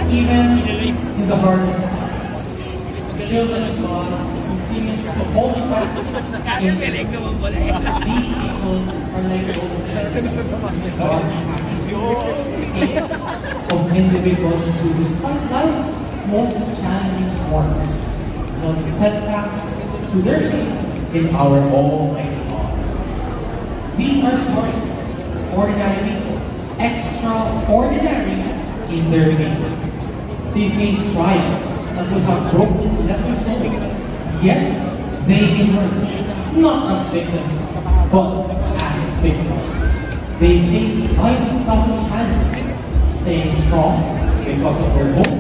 Even in the hardest times, children of God continue to hold fast in these people are like the God of individuals who, despite life's most challenging storms, held steadfast to their faith in our Almighty God. These are stories of ordinary people, extraordinary in their faith. They faced trials that would have broken lesser souls, yet they emerged not as victims, but as victors. They faced life's toughest challenges, staying strong because of their hope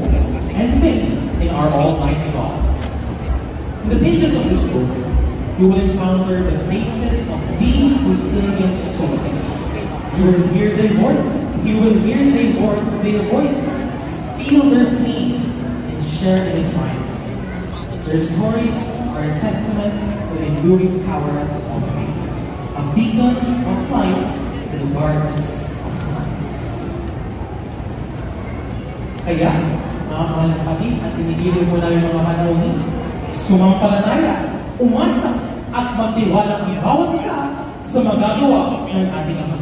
and faith in our Almighty God. In the pages of this book, you will encounter the faces of these resilient souls. You will hear their voices. You will hear their voices, feel their pain, and share their triumphs. Their stories are a testament to the enduring power of faith, a beacon of light in the darkness of times. Kaya, mga mahal na kapatid, at tinigilin mo namin mga panahon, sumampalataya, umasa, at magtiwala ang bawat isa sa magagawa ng ating Ama.